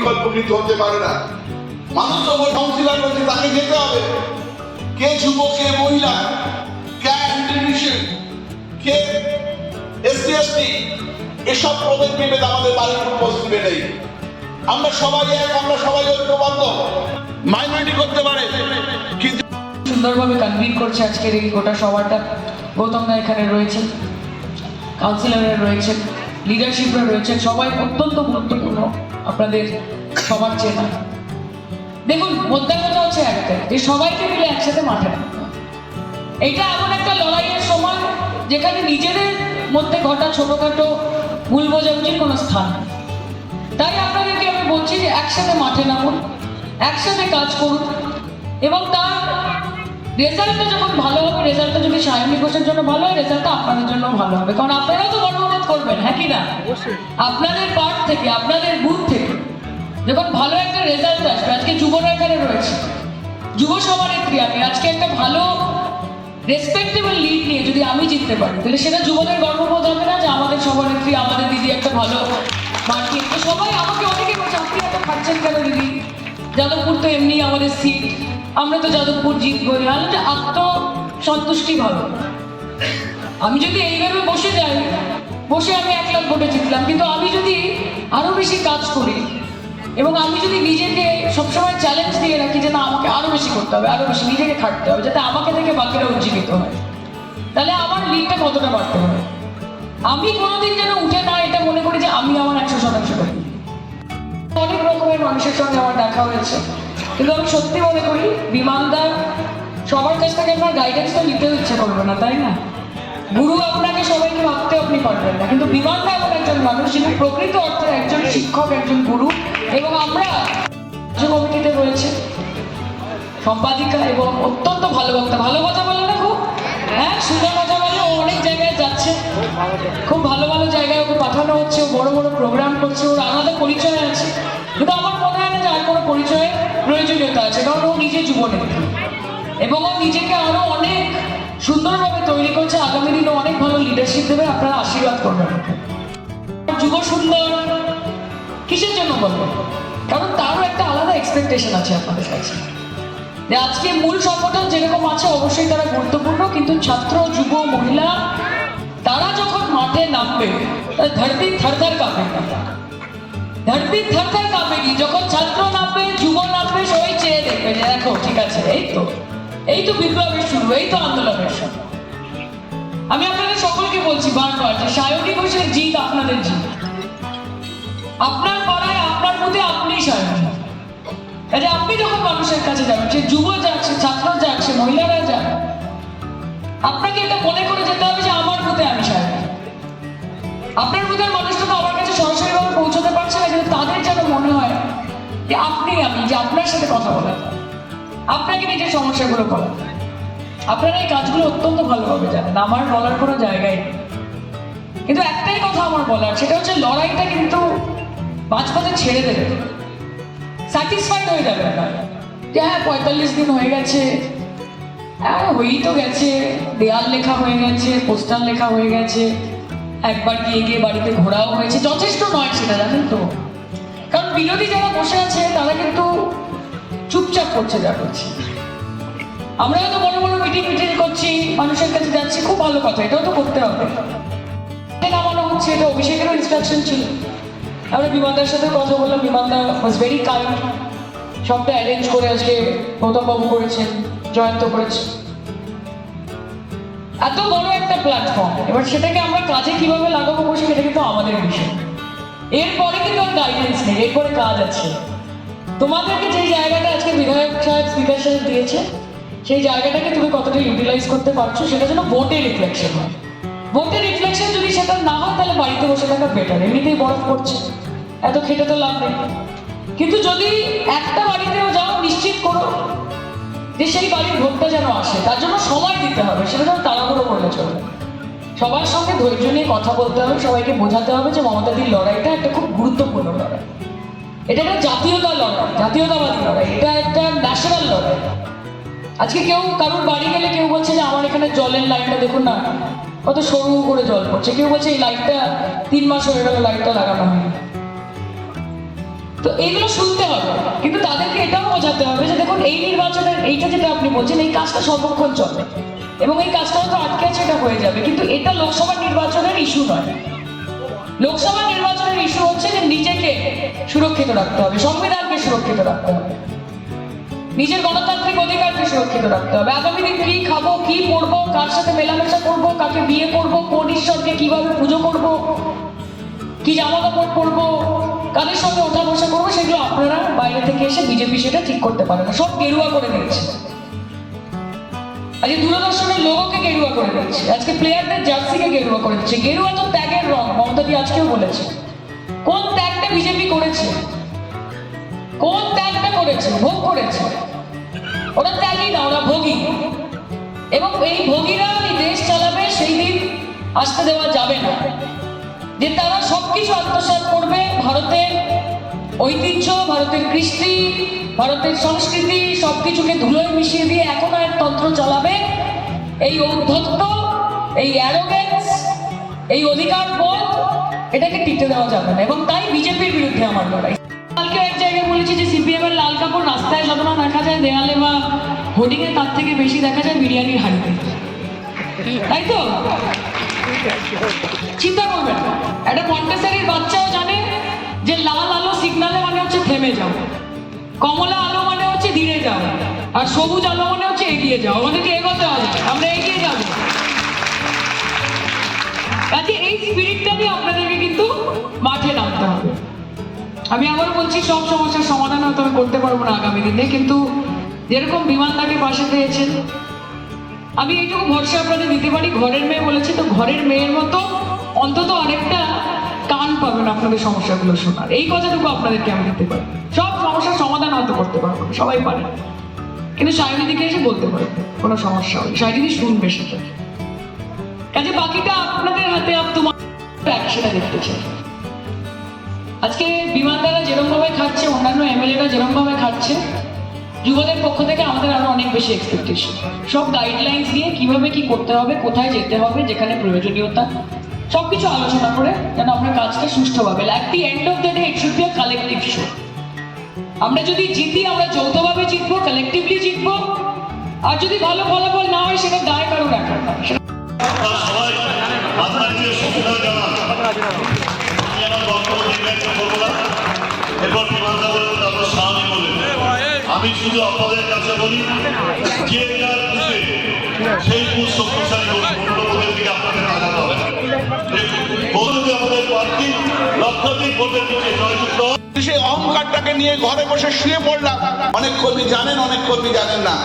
বিকল্প কিন্তু হতে পারে না। মানুষ তো কাউন্সিলর রয়েছে, তাকে যেতে হবে। কে যুবক, কে মহিলা, কে ইন্টারভিউশন, কে এসসি এসটি, এসব পদের বিভেদ আমাদের বাড়ির উপস্থিতি নেই। আমরা সবাই এক, আমরা সবাই ঐক্যবদ্ধ। মাইনরিটি করতে পারে কিন্তু সুন্দরভাবে কনভিন করছে আজকের এই গোটা সভাটা। গৌতম দা এখানে রয়েছেন, কাউন্সিলররা রয়েছেন, লিডারশিপরা রয়েছেন, সবাই অত্যন্ত গুরুত্বপূর্ণ আপনাদের সবার চেনা। দেখুন, মোদ্দার কথা হচ্ছে একটা, যে সবাইকে মিলে একসাথে মাঠে নামতে হবে। এইটা এমন একটা লড়াইয়ের সময় যেখানে নিজেদের মধ্যে ঘটা ছোটখাটো ভুল বোঝাবুঝির কোনো স্থান নেই। তাই আপনাদেরকে আমি বলছি যে একসাথে মাঠে নামুন, একসাথে কাজ করুন, এবং তার রেজাল্টটা যখন ভালো হবে, রেজাল্টটা যদি সায়নী ঘোষের জন্য ভালো হয়, রেজাল্টটা আপনাদের জন্য ভালো হবে। কারণ আপনারাও তো গর্ববোধ করবেন, হ্যাঁ কি না? আপনাদের পার্ট থেকে, আপনাদের বুথ থেকে যখন ভালো একটা রেজাল্ট আসবে, আজকে যুবরা এখানে রয়েছে, যুব সভানেত্রী আমি, আজকে একটা ভালো রেসপেক্টেবল লিড নিয়ে যদি আমি জিততে পারি, তাহলে সেটা যুবদের গর্ববোধ হবে না যে আমাদের সভানেত্রী, আমাদের দিদি একটা ভালো মার্কি। তো সবাই আমাকে অনেকে বলছে, আপনি এত খাচ্ছেন কেন দিদি? যাদবপুর তো এমনি আমাদের সিট, আমরা তো যাদবপুর জিতবো। আমি যে আত্মসন্তুষ্টি ভালো, আমি যদি এইভাবে বসে যাই, বসে আমি 1 লাখ ভোটে জিতলাম, কিন্তু আমি যদি আরো বেশি কাজ করি এবং আমি যদি নিজেকে সবসময় চ্যালেঞ্জ দিয়ে রাখি যে না, আমাকে আরো বেশি করতে হবে, আরো বেশি নিজেকে খাটতে হবে, যাতে আমাকে থেকে বাকিরা উজ্জীবিত হয়, তাহলে আমার লিডটা কতটা বাড়তে হবে। আমি কোনোদিন যেন উঠে না এটা মনে করি যে আমি আমার 100% করি। অনেক রকমের মানুষের সঙ্গে আমার দেখা হয়েছে, কিন্তু আমি সত্যি মনে করি বিমানদা সবার কাছ থেকে আপনার গাইডেন্স তো নিতেও ইচ্ছে করবে না, তাই না? গুরু আপনাকে সবাইকে ভাবতে আপনি পারবেন না, কিন্তু বিমানদা এমন একজন মানুষ যিনি প্রকৃত অর্থে একজন শিক্ষক, একজন গুরু। এবং আমরা কমিটিতে রয়েছে সম্পাদিকা এবং অত্যন্ত ভালো বক্তা, ভালো কথা বলে না খুব, হ্যাঁ সুন্দর কথা বলে। ও অনেক জায়গায় যাচ্ছে, খুব ভালো ভালো জায়গায় ওকে পাঠানো হচ্ছে, ও বড় বড় প্রোগ্রাম করছে, ওর আলাদা পরিচয় আছে। কিন্তু আমার মনে হয় না যে আর কোনো পরিচয়ের প্রয়োজনীয়তা আছে, কারণ ও নিজে যুবনেত্রী এবং ও নিজেকে আরো অনেক সুন্দরভাবে তৈরি করছে। আগামী দিনে অনেক ভালো লিডারশিপ দেবে, আপনারা আশীর্বাদ করবেন। যুব সুন্দর কিসের জন্য বলবো? কারণ তারও একটা আলাদা এক্সপেকটেশন আছে আপনাদের কাছে। আজকে মূল সংগঠন যেরকম আছে অবশ্যই তারা গুরুত্বপূর্ণ, কিন্তু ছাত্র, যুব, মহিলা তারা যখন মাঠে নামবে, ধরতি থরথর কাঁপেগি, ধরতি থরথর কাঁপেগি। যখন ছাত্র নামবে, যুব নামবে, সবাই চেয়ে দেখবে যে দেখো ঠিক আছে, এই তো বিপ্লবের শুরু, এই তো আন্দোলনের শুরু। আমি আপনাদের সকলকে বলছি বারবার যে সায়নী ঘোষের জিত আপনাদের জিত। আপনার পাড়ায়, আপনার মধ্যে আপনি সায়নী। কাজে আপনি যখন মানুষের কাছে যাবেন, সে যুব যাচ্ছে, ছাত্র যাচ্ছে, মহিলারা যান, আপনাকে এটা মনে করে যেতে হবে যে আমার বুথে আমি সায়নী। আপনার বুথের মানুষটা তো আমার কাছে সরাসরি ভাবে পৌঁছতে পারছে না, কিন্তু তাদের যেন মনে হয় যে আপনি, আমি, যে আপনার সাথে কথা বলা যায়, আপনাকে নিজের সমস্যাগুলো বলা যায়। আপনারা এই কাজগুলো অত্যন্ত ভালোভাবে জানেন, আমার বলার কোনো জায়গায় নেই। কিন্তু একটাই কথা আমার বলার, সেটা হচ্ছে লড়াইটা কিন্তু মাঝপথে ছেড়ে দেবে, স্যাটিসফাইড হয়ে যাবে না যে হ্যাঁ 45 দিন হয়ে গেছে, হ্যাঁ হয়েই তো গেছে, দেয়াল লেখা হয়ে গেছে, পোস্টার লেখা হয়ে গেছে, একবার গিয়ে গিয়ে বাড়িতে ঘোরাও হয়েছে, যথেষ্ট নয় সেটা, জানেন তো? কারণ বিরোধী যারা বসে আছে তারা কিন্তু চুপচাপ করছে যা করছে। আমরা হয়তো বড় বড় মিটিং করছি, মানুষের কাছে যাচ্ছি, খুব ভালো কথা, এটাও তো করতে হবে। নামানো হচ্ছে, এটা অভিষেকেরও ইনস্ট্রাকশন ছিল। আমরা বিমানদার সাথে কথা বললাম, বিমানদা ওয়াজ ভেরি কাইন্ড, সবটা অ্যারেঞ্জ করে আজকে গৌতমবাবু করেছেন, জয়ন্ত করেছে। এত বড় একটা প্ল্যাটফর্ম, এবার সেটাকে আমরা কাজে কিভাবে লাগাবো বসে, এটা কিন্তু আমাদের বিষয়। এরপরে কিন্তু আর গাইডেন্স নেই, এরপরে কাজ আছে। তোমাদেরকে যে জায়গাটা আজকে বিধায়ক সাহেব, স্পিকার সাহেব দিয়েছে, সেই জায়গাটাকে তুমি কতটা ইউটিলাইজ করতে পারছো, সেটা যেন ভোটে রিফ্লেকশন হয়। ভোটের রিফ্লেকশন যদি সেটা না হয়, তাহলে বাড়িতে বসে থাকা বেটার। এমনিতেই বরফ পড়ছে, এত খেটে তো লাভ নেই। কিন্তু যদি একটা বাড়িতেও যাও, নিশ্চিত করো যে সেই বাড়ির ভোটটা যেন আসে, তার জন্য সময় দিতে হবে, সেটা যেন তাড়াহুড়ো করলে চলবে। সবার সঙ্গে ধৈর্য নিয়ে কথা বলতে হবে, সবাইকে বোঝাতে হবে যে মমতাদির লড়াইটা একটা খুব গুরুত্বপূর্ণ লড়াই। এটা একটা জাতীয়তা লড়াই, জাতীয়তাবাদী লড়াই, এটা একটা ন্যাশনাল লড়াই। আজকে কেউ কারোর বাড়ি গেলে কেউ বলছে যে আমার এখানে জলের লাইনটা দেখুন না, কত সরু করে জল পড়ছে। কেউ বলছে এই লাইটটা 3 মাস হয়ে গেল, লাইটটা লাগানো হয়নি। তো এইগুলো শুনতে হবে, কিন্তু তাদেরকে এটাও বোঝাতে হবে যে দেখুন এই নির্বাচনের এইটা যেটা আপনি বলছেন এই কাজটা সর্বক্ষণ চলে এবং এই কাজটা হয়তো আটকে আছে, এটা হয়ে যাবে, কিন্তু এটা লোকসভা নির্বাচনের ইস্যু নয়। লোকসভা নির্বাচনের ইস্যু হচ্ছে যে নিজেকে সুরক্ষিত রাখতে হবে, সংবিধানকে সুরক্ষিত রাখতে হবে, নিজের গণতান্ত্রিক অধিকারকে সুরক্ষিত রাখতে হবে। আগামী দিন কি খাবো, কি পড়বো, কার সাথে মেলামেশা করবো, কাকে বিয়ে করবো, কোন ঈশ্বরকে কিভাবে পুজো করবো, কি জামা কাপড় পরবো, কাদের সঙ্গে ওঠা বসা করবো, সেগুলো আপনারা বাইরে থেকে এসে বিজেপি সেটা ঠিক করতে পারে না, সব গেরুয়া করে দিচ্ছে। আজকে দূরদর্শনের লোগোকে গেরুয়া করে দিচ্ছে, আজকে প্লেয়ারদের জার্সিকে গেরুয়া করে দিচ্ছে। গেরুয়া তো ত্যাগের রং, মমতাদি আজকেও বলেছে। কোন ত্যাগটা বিজেপি করেছে? কোন ত্যাগটা করেছে? ভোগ করেছে। ওরা ত্যাগী না, ওরা ভোগী, এবং এই ভোগীরা এই দেশ চালাবে সেই দিন আসতে দেওয়া যাবে না, যে তারা সবকিছু আত্মসাৎ করবে, ভারতের ঐতিহ্য, ভারতের কৃষ্টি, ভারতের সংস্কৃতি সবকিছুকে ধুলোয় মিশিয়ে দিয়ে এখন এক তন্ত্র চালাবে। এই ঔদ্ধত্য, এই অ্যারোগেন্স, এই অধিকার বোধ, এটাকে টিকে দেওয়া যাবে না, এবং তাই বিজেপির বিরুদ্ধে আমার লড়াই। কালকে এক জায়গায় বলেছি যে সিপিএম এর লাল কাপড় রাস্তায় যতটা দেখা যায় দেয়ালে বা হোর্ডিং এ, তার থেকে বেশি দেখা যায় বিরিয়ানির হাঁড়িতে, তাই তো? চিন্তা করবেন, একটা মন্টেসরির বাচ্চাও জানে যে লাল আলো সিগনালে মানে হচ্ছে থেমে যাও, কমলা আলো মানে হচ্ছে ধীরে যাও, আর সবুজ আলো মানে হচ্ছে এগিয়ে যাও, আমাদেরকে এগোতে হবে, আমরা এগিয়ে যাবো। কাজে এই স্পিরিটটা নিয়ে আপনাদেরকে কিন্তু মাঠে নামতে হবে। আমি আবার বলছি, সব সমস্যার সমাধান হয়তো আমি করতে পারবো না আগামী দিনে, কিন্তু যেরকম বিমানটাকে পাশে পেয়েছেন, আমি এইটুকু ভরসা আপনাদের দিতে পারি, ঘরের মেয়ে বলেছি তো, ঘরের মেয়ের মতো অন্তত আরেকটা কান পাবেন আপনাদের সমস্যাগুলো শোনার, এই কথাটুকু আপনাদেরকে আমি দিতে পারি। সব সমস্যার সমাধান হয়তো করতে পারবো না, সবাই পারে, কিন্তু সায়নিদিকে এসে বলতে পারবে কোনো সমস্যা হলে, সায়নিদি শুনবে সেটা। কাজে বাকিটা আপনাদের হাতে, তোমার অ্যাকশনে দেখতে চাই। আজকে বিমানদারা যেরকম ভাবে খাচ্ছে, অন্যান্য এমএলএরা যেরকম ভাবে খাচ্ছে, যুবদের পক্ষ থেকে আমাদের আরো অনেক বেশি এক্সপেকটেশন। সব গাইডলাইন্স দিয়ে কিভাবে কি করতে হবে, কোথায় যেতে হবে, যেখানে প্রয়োজনীয়তা, সবকিছু আলোচনা করে যেন আমরা কাজটা সুষ্ঠুভাবে, at the end of the day it should be a collective show. আমরা যদি জিতি, আমরা যৌথভাবে জিতবো, কালেকটিভলি জিতবো, আর যদি ভালো ফলাফল না হয় সেটা দায় কারো রাখার না। সবাই আপনাকে সুবিধা জানান। আমি আমার বক্তব্য দীর্ঘায়িত করবো না, এরপর বিমানটা বলবেন, তারপর স্বামী বলবেন। আমি শুধু আপনাদের কাছে বলি, যে যার বুঝে সেই বুঝ শক্তিশালী ভোটের দিকে আপনাদের আঘাত হবে। বলতে আমাদের প্রার্থী লক্ষাধিক ভোটের দিকে জয়যুক্ত। সেই অহংকারটাকে নিয়ে ঘরে বসে শুয়ে পড়লাম। অনেক কর্মী জানেন, অনেক কর্মী জানেন না।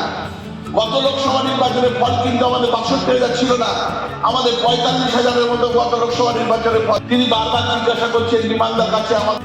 গত লোকসভা নির্বাচনের ফল কিন্তু আমাদের ৬২,০০০ ছিল না, আমাদের ৪৫,০০০-এর মতো গত লোকসভা নির্বাচনের ফল। তিনি বারবার জিজ্ঞাসা করছেন বিমানদার কাছে, আমাদের